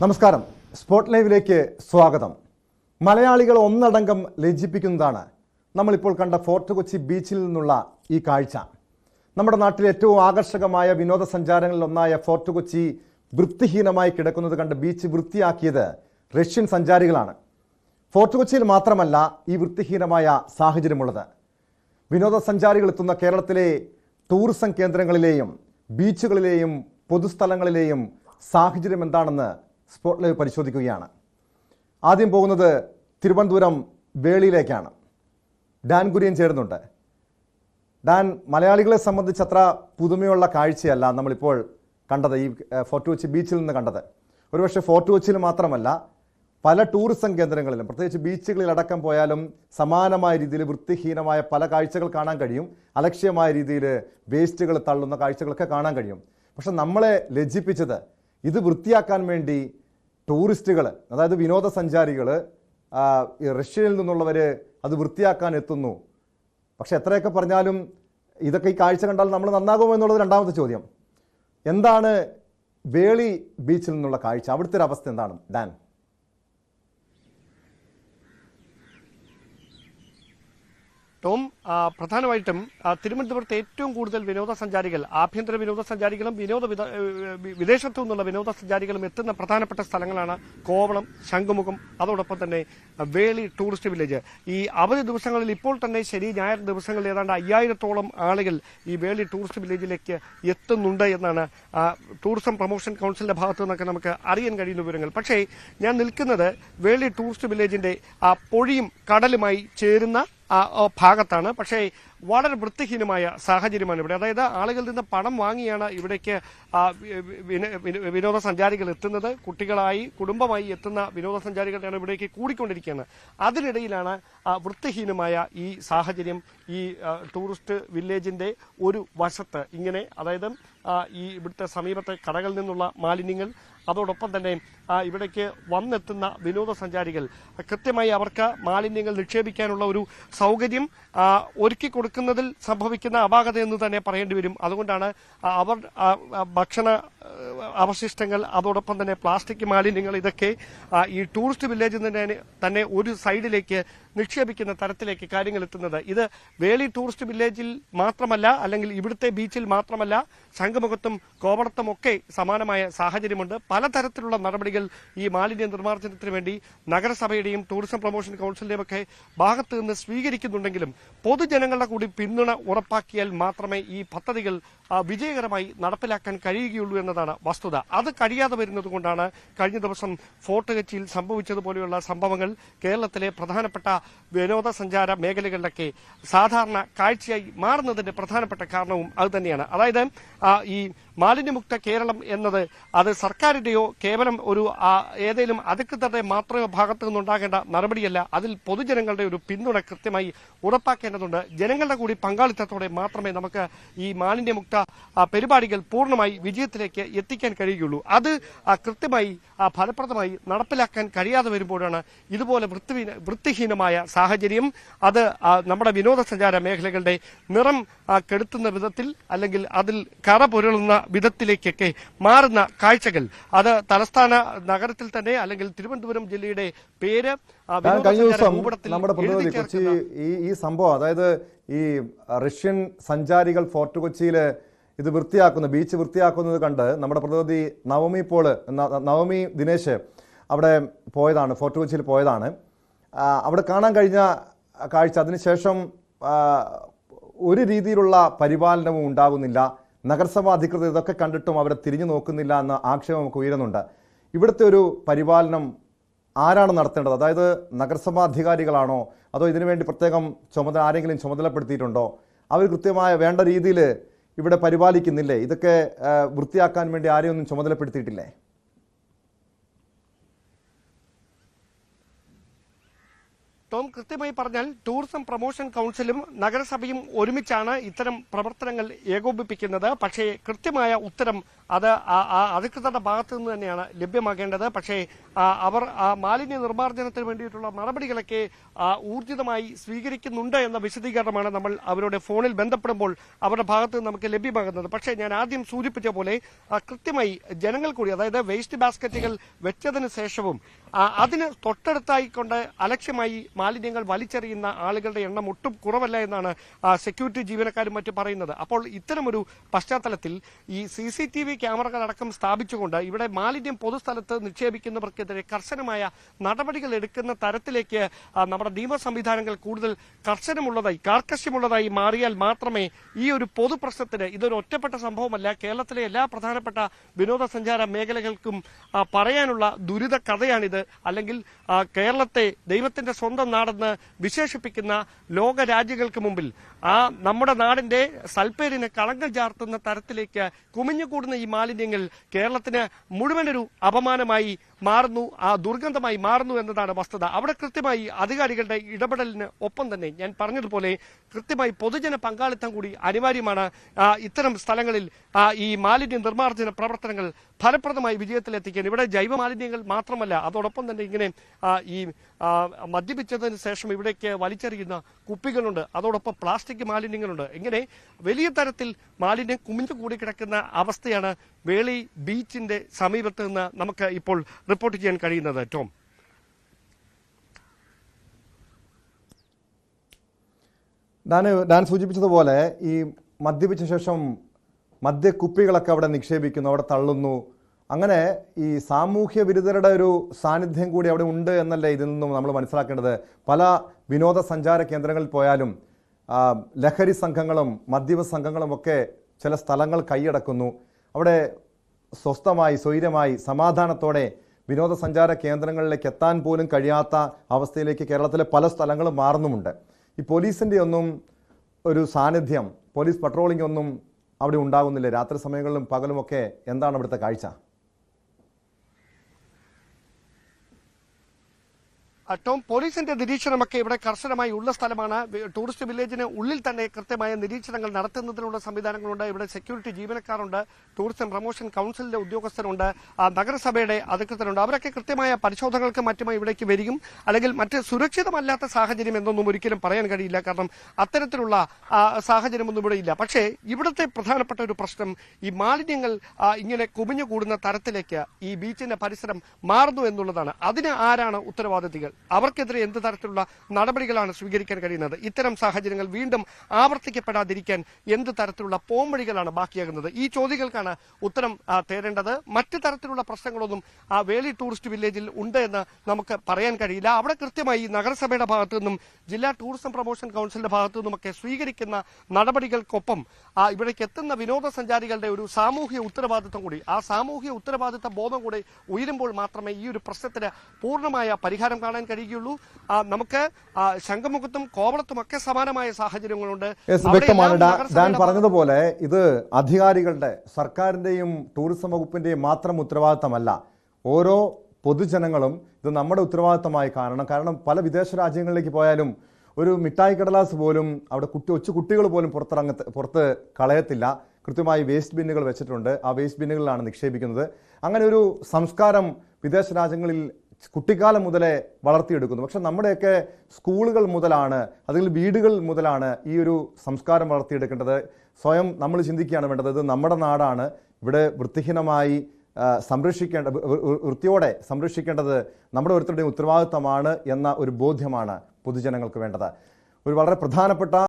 നമസ്കാരം, സ്പോട്ട് ലൈവിലേക്ക് സ്വാഗതം. മലയാളികൾ ഒന്നടങ്കം ലജ്ജിപ്പിക്കുന്നതാണ് നമ്മളിപ്പോൾ കണ്ട ഫോർട്ട് കൊച്ചി ബീച്ചിൽ നിന്നുള്ള ഈ കാഴ്ച. നമ്മുടെ നാട്ടിലെ ഏറ്റവും ആകർഷകമായ വിനോദസഞ്ചാരങ്ങളിൽ ഒന്നായ ഫോർട്ട് കൊച്ചി വൃത്തിഹീനമായി കിടക്കുന്നത് കണ്ട് ബീച്ച് വൃത്തിയാക്കിയത് റഷ്യൻ സഞ്ചാരികളാണ്. ഫോർട്ട് കൊച്ചിയിൽ മാത്രമല്ല ഈ വൃത്തിഹീനമായ സാഹചര്യമുള്ളത്. വിനോദസഞ്ചാരികൾ എത്തുന്ന കേരളത്തിലെ ടൂറിസം കേന്ദ്രങ്ങളിലെയും ബീച്ചുകളിലെയും പൊതുസ്ഥലങ്ങളിലെയും സാഹചര്യം എന്താണെന്ന് സ്പോട്ട് ലൈവ് പരിശോധിക്കുകയാണ്. ആദ്യം പോകുന്നത് തിരുവനന്തപുരം വേളിയിലേക്കാണ്. ഡാൻ കുര്യൻ ചേരുന്നുണ്ട്. ഡാൻ, മലയാളികളെ സംബന്ധിച്ച് അത്ര പുതുമയുള്ള കാഴ്ചയല്ല നമ്മളിപ്പോൾ കണ്ടത്, ഈ ഫോർട്ട് കൊച്ചി ബീച്ചിൽ നിന്ന് കണ്ടത്. ഒരുപക്ഷെ ഫോർട്ട് കൊച്ചിയിൽ മാത്രമല്ല, പല ടൂറിസം കേന്ദ്രങ്ങളിലും പ്രത്യേകിച്ച് ബീച്ചുകളിലടക്കം പോയാലും സമാനമായ രീതിയിൽ വൃത്തിഹീനമായ പല കാഴ്ചകൾ കാണാൻ കഴിയും. അലക്ഷ്യമായ രീതിയിൽ വേസ്റ്റുകൾ തള്ളുന്ന കാഴ്ചകളൊക്കെ കാണാൻ കഴിയും. പക്ഷെ നമ്മളെ ലജ്ജിപ്പിച്ചത് ഇത് വൃത്തിയാക്കാൻ വേണ്ടി ടൂറിസ്റ്റുകൾ, അതായത് വിനോദസഞ്ചാരികൾ, റഷ്യയിൽ നിന്നുള്ളവർ അത് വൃത്തിയാക്കാൻ എത്തുന്നു. പക്ഷെ എത്രയൊക്കെ പറഞ്ഞാലും ഇതൊക്കെ ഈ കാഴ്ച കണ്ടാൽ നമ്മൾ നന്നാകുമോ എന്നുള്ളത് രണ്ടാമത്തെ ചോദ്യം. എന്താണ് വേളി ബീച്ചിൽ നിന്നുള്ള കാഴ്ച? അവിടുത്തെ ഒരു അവസ്ഥ എന്താണ് ഡാൻ? ടോം, പ്രധാനമായിട്ടും തിരുവനന്തപുരത്ത് ഏറ്റവും കൂടുതൽ വിനോദസഞ്ചാരികൾ, ആഭ്യന്തര വിനോദസഞ്ചാരികളും വിദേശത്തു നിന്നുള്ള വിനോദസഞ്ചാരികളും എത്തുന്ന പ്രധാനപ്പെട്ട സ്ഥലങ്ങളാണ് കോവളം, ശംഖുമുഖം, അതോടൊപ്പം തന്നെ വേളി ടൂറിസ്റ്റ് വില്ലേജ്. ഈ അവധി ദിവസങ്ങളിൽ ഇപ്പോൾ തന്നെ ശനി ഞായർ ദിവസങ്ങളിൽ ഏതാണ്ട് 5000-ഓളം ആളുകൾ ഈ വേളി ടൂറിസ്റ്റ് വില്ലേജിലേക്ക് എത്തുന്നുണ്ട് എന്നാണ് ടൂറിസം പ്രൊമോഷൻ കൗൺസിലിന്റെ ഭാഗത്തു നിന്നൊക്കെ നമുക്ക് അറിയാൻ കഴിയുന്ന വിവരങ്ങൾ. പക്ഷേ ഞാൻ നിൽക്കുന്നത് വേളി ടൂറിസ്റ്റ് വില്ലേജിന്റെ പൊഴിയും കടലുമായി ചേരുന്ന ഭാഗത്താണ്. പക്ഷേ വളരെ വൃത്തിഹീനമായ സാഹചര്യമാണ് ഇവിടെ. അതായത് ആളുകളിൽ നിന്ന് പണം വാങ്ങിയാണ് ഇവിടേക്ക് വിനോദസഞ്ചാരികൾ എത്തുന്നത്. കുട്ടികളായി കുടുംബമായി എത്തുന്ന വിനോദസഞ്ചാരികളാണ് ഇവിടേക്ക് കൂടിക്കൊണ്ടിരിക്കുന്നത്. അതിനിടയിലാണ് വൃത്തിഹീനമായ ഈ സാഹചര്യം. ഈ ടൂറിസ്റ്റ് വില്ലേജിന്റെ ഒരു വശത്ത് ഇങ്ങനെ, അതായത് ഈ ഇവിടുത്തെ സമീപത്തെ കടകളിൽ നിന്നുള്ള മാലിന്യങ്ങൾ, അതോടൊപ്പം തന്നെ ഇവിടേക്ക് വന്നെത്തുന്ന വിനോദസഞ്ചാരികൾ കൃത്യമായി അവർക്ക് മാലിന്യങ്ങൾ നിക്ഷേപിക്കാനുള്ള ഒരു സൗകര്യം ഒരുക്കി കൊടുക്കുന്നതിൽ സംഭവിക്കുന്ന അപാകത എന്ന് തന്നെ പറയേണ്ടി വരും. അതുകൊണ്ടാണ് അവർ ഭക്ഷണ അവശിഷ്ടങ്ങൾ, അതോടൊപ്പം തന്നെ പ്ലാസ്റ്റിക് മാലിന്യങ്ങൾ, ഇതൊക്കെ ഈ ടൂറിസ്റ്റ് വില്ലേജിൽ തന്നെ ഒരു സൈഡിലേക്ക് നിക്ഷേപിക്കുന്ന തരത്തിലേക്ക് കാര്യങ്ങൾ എത്തുന്നത്. ഇത് വേളി ടൂറിസ്റ്റ് വില്ലേജിൽ മാത്രമല്ല, അല്ലെങ്കിൽ ഇവിടുത്തെ ബീച്ചിൽ മാത്രമല്ല, ശംഖുമുഖത്തും കോവളത്തും ഒക്കെ സമാനമായ സാഹചര്യമുണ്ട്. പലതരത്തിലുള്ള നടപടികൾ ഈ മാലിന്യ നിർമ്മാർജ്ജനത്തിന് വേണ്ടി നഗരസഭയുടെയും ടൂറിസം പ്രൊമോഷൻ കൗൺസിലിന്റെയും ഒക്കെ ഭാഗത്ത് നിന്ന് സ്വീകരിക്കുന്നുണ്ടെങ്കിലും പൊതുജനങ്ങളുടെ കൂടി പിന്തുണ ഉറപ്പാക്കിയാൽ മാത്രമേ ഈ പദ്ധതികൾ വിജയകരമായി നടപ്പിലാക്കാൻ കഴിയുകയുള്ളൂ എന്നതാണ് വസ്തുത. അത് കഴിയാതെ വരുന്നത് കൊണ്ടാണ് കഴിഞ്ഞ ദിവസം ഫോർട്ട് കൊച്ചിയിൽ സംഭവിച്ചതുപോലെയുള്ള സംഭവങ്ങൾ കേരളത്തിലെ പ്രധാനപ്പെട്ട വിനോദസഞ്ചാര മേഖലകളിലൊക്കെ സാധാരണ കാഴ്ചയായി മാറുന്നതിന്റെ പ്രധാനപ്പെട്ട കാരണവും അത് തന്നെയാണ്. അതായത് ഈ മാലിന്യമുക്ത കേരളം എന്നത് അത് സർക്കാരിന്റെയോ കേവലം ഒരു ഏതെങ്കിലും അധികൃതരുടെ മാത്രമേ ഭാഗത്തു നിന്നുണ്ടാകേണ്ട നടപടിയല്ല. അതിൽ പൊതുജനങ്ങളുടെ ഒരു പിന്തുണ കൃത്യമായി ഉറപ്പാക്കേണ്ടതുണ്ട്. ജനങ്ങളുടെ കൂടി പങ്കാളിത്തത്തോടെ മാത്രമേ നമുക്ക് ഈ മാലിന്യമുക്ത പരിപാടികൾ പൂർണ്ണമായി വിജയത്തിലേക്ക് എത്തിക്കാൻ കഴിയുകയുള്ളൂ. അത് കൃത്യമായി ഫലപ്രദമായി നടപ്പിലാക്കാൻ കഴിയാതെ വരുമ്പോഴാണ് ഇതുപോലെ വൃത്തിഹീനമായ സാഹചര്യം, അത് നമ്മുടെ വിനോദസഞ്ചാര മേഖലകളുടെ നിറം കെടുത്തുന്ന വിധത്തിൽ, അല്ലെങ്കിൽ അതിൽ കറ പുരളുന്ന വിധത്തിലേക്കൊക്കെ മാറുന്ന കാഴ്ചകൾ, അത് തലസ്ഥാന നഗരത്തിൽ തന്നെ, അല്ലെങ്കിൽ തിരുവനന്തപുരം ജില്ലയുടെ പേര് കഴിഞ്ഞ ദിവസം നമ്മുടെ പ്രതിനിധി കൊച്ചി ഈ സംഭവം, അതായത് ഈ റഷ്യൻ സഞ്ചാരികൾ ഫോർട്ട് കൊച്ചിയിൽ ഇത് വൃത്തിയാക്കുന്ന, ബീച്ച് വൃത്തിയാക്കുന്നത് കണ്ട് നമ്മുടെ പ്രതിനിധി നവമി ദിനേശ് അവിടെ പോയതാണ്, ഫോർട്ട് കൊച്ചിയിൽ പോയതാണ്. അവിടെ കാണാൻ കഴിഞ്ഞ കാഴ്ച, അതിനുശേഷം ഒരു രീതിയിലുള്ള പരിപാലനവും ഉണ്ടാകുന്നില്ല. നഗരസഭാ അധികൃതർ ഇതൊക്കെ കണ്ടിട്ടും അവരെ തിരിഞ്ഞു നോക്കുന്നില്ല എന്ന ആക്ഷേപം നമുക്ക് ഉയരുന്നുണ്ട്. ഇവിടുത്തെ ഒരു പരിപാലനം ആരാണ് നടത്തേണ്ടത്? അതായത് നഗരസഭാ അധികാരികളാണോ, അതോ ഇതിനുവേണ്ടി പ്രത്യേകം ആരെങ്കിലും ചുമതലപ്പെടുത്തിയിട്ടുണ്ടോ? അവർ കൃത്യമായ വേണ്ട രീതിയിൽ ഇവിടെ പരിപാലിക്കുന്നില്ലേ? ഇതൊക്കെ വൃത്തിയാക്കാൻ വേണ്ടി ആരെയൊന്നും ചുമതലപ്പെടുത്തിയിട്ടില്ലേ? ടോം, കൃത്യമായി പറഞ്ഞാൽ ടൂറിസം പ്രൊമോഷൻ കൗൺസിലും നഗരസഭയും ഒരുമിച്ചാണ് ഇത്തരം പ്രവർത്തനങ്ങൾ ഏകോപിപ്പിക്കുന്നത്. പക്ഷേ കൃത്യമായ ഉത്തരം അത് അധികൃതരുടെ ഭാഗത്തു നിന്ന് തന്നെയാണ് ലഭ്യമാകേണ്ടത്. പക്ഷേ അവർ മാലിന്യ നിർമ്മാർജ്ജനത്തിന് വേണ്ടിയിട്ടുള്ള നടപടികളൊക്കെ ഊർജിതമായി സ്വീകരിക്കുന്നുണ്ട് എന്ന വിശദീകരണമാണ് നമ്മൾ അവരുടെ ഫോണിൽ ബന്ധപ്പെടുമ്പോൾ അവരുടെ ഭാഗത്ത് നിന്ന് നമുക്ക് ലഭ്യമാകുന്നത്. പക്ഷേ ഞാൻ ആദ്യം സൂചിപ്പിച്ച പോലെ കൃത്യമായി ജനങ്ങൾ കൂടി, അതായത് വേസ്റ്റ് ബാസ്ക്കറ്റുകൾ വെച്ചതിന് ശേഷവും അതിന് തൊട്ടടുത്തായിക്കൊണ്ട് അലക്ഷ്യമായി മാലിന്യങ്ങൾ വലിച്ചെറിയുന്ന ആളുകളുടെ എണ്ണം ഒട്ടും കുറവല്ല എന്നാണ് സെക്യൂരിറ്റി ജീവനക്കാരും മറ്റും പറയുന്നത്. അപ്പോൾ ഇത്തരമൊരു പശ്ചാത്തലത്തിൽ ഈ CCTV ക്യാമറകളടക്കം സ്ഥാപിച്ചുകൊണ്ട് ഇവിടെ മാലിന്യം പൊതുസ്ഥലത്ത് നിക്ഷേപിക്കുന്നവർക്കെതിരെ കർശനമായ നടപടികൾ എടുക്കുന്ന തരത്തിലേക്ക് നമ്മുടെ നിയമ സംവിധാനങ്ങൾ കൂടുതൽ കാർക്കശ്യമുള്ളതായി മാറിയാൽ മാത്രമേ ഈ ഒരു പൊതുപ്രശ്നത്തിന്, ഇതൊരു ഒറ്റപ്പെട്ട സംഭവമല്ല, കേരളത്തിലെ എല്ലാ പ്രധാനപ്പെട്ട വിനോദസഞ്ചാര മേഖലകൾക്കും പറയാനുള്ള ദുരിത കഥയാണിത്. അല്ലെങ്കിൽ കേരളത്തെ ദൈവത്തിന്റെ സ്വന്തം നാടെന്ന് വിശേഷിപ്പിക്കുന്ന ലോക രാജ്യങ്ങൾക്ക് മുമ്പിൽ നമ്മുടെ നാടിന്റെ സൽപ്പേരിന് കളങ്കം ചാർത്തുന്ന തരത്തിലേക്ക് കുമിഞ്ഞുകൂടുന്ന ഈ മാലിന്യങ്ങൾ കേരളത്തിന് മുഴുവനൊരു അപമാനമായി മാറുന്നു, ദുർഗന്ധമായി മാറുന്നു എന്നതാണ് വസ്തുത. അവിടെ കൃത്യമായി അധികാരികളുടെ ഇടപെടലിന് ഒപ്പം തന്നെ ഞാൻ പറഞ്ഞതുപോലെ കൃത്യമായി പൊതുജന പങ്കാളിത്തം കൂടി അനിവാര്യമാണ്. ഇത്തരം സ്ഥലങ്ങളിൽ ഈ മാലിന്യ നിർമ്മാർജ്ജന പ്രവർത്തനങ്ങൾ ഫലപ്രദമായി വിജയത്തിലെത്തിക്കാൻ. ഇവിടെ ജൈവ മാലിന്യങ്ങൾ മാത്രമല്ല, അതോടൊപ്പം തന്നെ ഇങ്ങനെ ഈ മദ്യപിച്ചതിന് ശേഷം ഇവിടേക്ക് വലിച്ചെറിയുന്ന കുപ്പികളുണ്ട്, അതോടൊപ്പം പ്ലാസ്റ്റിക് മാലിന്യങ്ങളുണ്ട്. ഇങ്ങനെ വലിയ തരത്തിൽ മാലിന്യം കുമിഞ്ഞു കൂടി കിടക്കുന്ന അവസ്ഥയാണ് വേളി ബീച്ചിന്റെ സമീപത്ത് നിന്ന് നമുക്ക് ഇപ്പോൾ റിപ്പോർട്ട് ചെയ്യാൻ കഴിയുന്നത്. ടോം, ഞാൻ സൂചിപ്പിച്ചതുപോലെ ഈ മദ്യപിച്ച ശേഷം മദ്യക്കുപ്പികളൊക്കെ അവിടെ നിക്ഷേപിക്കുന്നു, അവിടെ തള്ളുന്നു. അങ്ങനെ ഈ സാമൂഹ്യ വിരുദ്ധരുടെ ഒരു സാന്നിധ്യം കൂടി അവിടെ ഉണ്ട് എന്നല്ലേ ഇതിൽ നിന്നും നമ്മൾ മനസ്സിലാക്കേണ്ടത്. പല വിനോദസഞ്ചാര കേന്ദ്രങ്ങളിൽ പോയാലും ലഹരി സംഘങ്ങളും മദ്യപ സംഘങ്ങളും ഒക്കെ ചില സ്ഥലങ്ങൾ കൈയടക്കുന്നു. അവിടെ സ്വസ്ഥമായി സ്വൈര്യമായി സമാധാനത്തോടെ വിനോദസഞ്ചാര കേന്ദ്രങ്ങളിലേക്ക് എത്താൻ പോലും കഴിയാത്ത അവസ്ഥയിലേക്ക് കേരളത്തിലെ പല സ്ഥലങ്ങളും മാറുന്നുമുണ്ട്. ഈ പോലീസിൻ്റെ ഒന്നും ഒരു സാന്നിധ്യം, പോലീസ് പട്രോളിംഗ് ഒന്നും അവിടെ ഉണ്ടാകുന്നില്ല. രാത്രി സമയങ്ങളിലും പകലുമൊക്കെ എന്താണ് അവിടുത്തെ കാഴ്ച? ടോം, പോലീസിന്റെ നിരീക്ഷണമൊക്കെ ഇവിടെ കർശനമായി ഉള്ള സ്ഥലമാണ്. ടൂറിസ്റ്റ് വില്ലേജിന് ഉള്ളിൽ തന്നെ കൃത്യമായ നിരീക്ഷണങ്ങൾ നടത്തുന്നതിനുള്ള സംവിധാനങ്ങളുണ്ട്. ഇവിടെ സെക്യൂരിറ്റി ജീവനക്കാരുണ്ട്, ടൂറിസം പ്രൊമോഷൻ കൗൺസിലിന്റെ ഉദ്യോഗസ്ഥരുണ്ട്, നഗരസഭയുടെ അധികൃതരുണ്ട്. അവരൊക്കെ കൃത്യമായ പരിശോധനകൾക്ക് മറ്റുമായി ഇവിടേക്ക് വരികയും അല്ലെങ്കിൽ മറ്റ് സുരക്ഷിതമല്ലാത്ത സാഹചര്യം എന്നൊന്നും ഒരിക്കലും പറയാൻ കഴിയില്ല. കാരണം അത്തരത്തിലുള്ള സാഹചര്യമൊന്നും ഇവിടെ ഇല്ല. പക്ഷേ ഇവിടുത്തെ പ്രധാനപ്പെട്ട ഒരു പ്രശ്നം ഈ മാലിന്യങ്ങൾ ഇങ്ങനെ കുമിഞ്ഞുകൂടുന്ന തരത്തിലേക്ക് ഈ ബീച്ചിന്റെ പരിസരം മാറുന്നു എന്നുള്ളതാണ്. അതിന് ആരാണ് ഉത്തരവാദിത്തികൾ? അവർക്കെതിരെ എന്ത് തരത്തിലുള്ള നടപടികളാണ് സ്വീകരിക്കാൻ കഴിയുന്നത്? ഇത്തരം സാഹചര്യങ്ങൾ വീണ്ടും ആവർത്തിക്കപ്പെടാതിരിക്കാൻ എന്ത് തരത്തിലുള്ള പോംവഴികളാണ് ബാക്കിയാകുന്നത്? ഈ ചോദ്യങ്ങൾക്കാണ് ഉത്തരം തേടേണ്ടത്. മറ്റു തരത്തിലുള്ള പ്രശ്നങ്ങളൊന്നും വേളി ടൂറിസ്റ്റ് വില്ലേജിൽ ഉണ്ട് എന്ന് നമുക്ക് പറയാൻ കഴിയില്ല. അവിടെ കൃത്യമായി നഗരസഭയുടെ ഭാഗത്തു നിന്നും ജില്ലാ ടൂറിസം പ്രൊമോഷൻ കൗൺസിലിന്റെ ഭാഗത്തു നിന്നുമൊക്കെ സ്വീകരിക്കുന്ന നടപടികൾക്കൊപ്പം ഇവിടേക്ക് എത്തുന്ന വിനോദസഞ്ചാരികളുടെ ഒരു സാമൂഹ്യ ഉത്തരവാദിത്വം കൂടി, ആ സാമൂഹ്യ ഉത്തരവാദിത്വ ബോധം കൂടി ഉയരുമ്പോൾ മാത്രമേ ഈ ഒരു പ്രശ്നത്തിന് പൂർണ്ണമായ പരിഹാരം കാണാൻ കഴിയുകയുള്ളൂ. നമുക്ക് ശംഖുമുഖത്തും കോവളത്തും ഒക്കെ സമാനമായ സാഹചര്യങ്ങളുണ്ട്. വ്യക്തമാണ് ഞാൻ പറഞ്ഞതുപോലെ ഇത് അധികാരികളുടെ, സർക്കാരിന്റെയും ടൂറിസം വകുപ്പിന്റെയും മാത്രം ഉത്തരവാദിത്തമല്ല. ഓരോ പൊതുജനങ്ങളും ഇത് നമ്മുടെ ഉത്തരവാദിത്തമായി കാണണം. കാരണം പല വിദേശ രാജ്യങ്ങളിലേക്ക് പോയാലും ഒരു മിഠായി കടലാസ് പോലും അവിടെ കൊച്ചു കുട്ടികൾ പോലും പുറത്ത് കളയത്തില്ല. കൃത്യമായി വേസ്റ്റ് ബിന്നുകൾ വെച്ചിട്ടുണ്ട്, ആ വേസ്റ്റ് ബിന്നുകളിലാണ് നിക്ഷേപിക്കുന്നത്. അങ്ങനെ ഒരു സംസ്കാരം വിദേശ രാജ്യങ്ങളിൽ കുട്ടിക്കാലം മുതലേ വളർത്തിയെടുക്കുന്നു. പക്ഷെ നമ്മുടെയൊക്കെ സ്കൂളുകൾ മുതലാണ്, അതിൽ വീടുകൾ മുതലാണ് ഈ ഒരു സംസ്കാരം വളർത്തിയെടുക്കേണ്ടത്. സ്വയം നമ്മൾ ചിന്തിക്കുകയാണ് വേണ്ടത്. ഇത് നമ്മുടെ നാടാണ്, ഇവിടെ വൃത്തിഹീനമായി വൃത്തിയോടെ സംരക്ഷിക്കേണ്ടത് നമ്മുടെ ഓരോരുത്തരുടെയും ഉത്തരവാദിത്തമാണ് എന്ന ഒരു ബോധ്യമാണ് പൊതുജനങ്ങൾക്ക് വേണ്ടത്. ഒരു വളരെ പ്രധാനപ്പെട്ട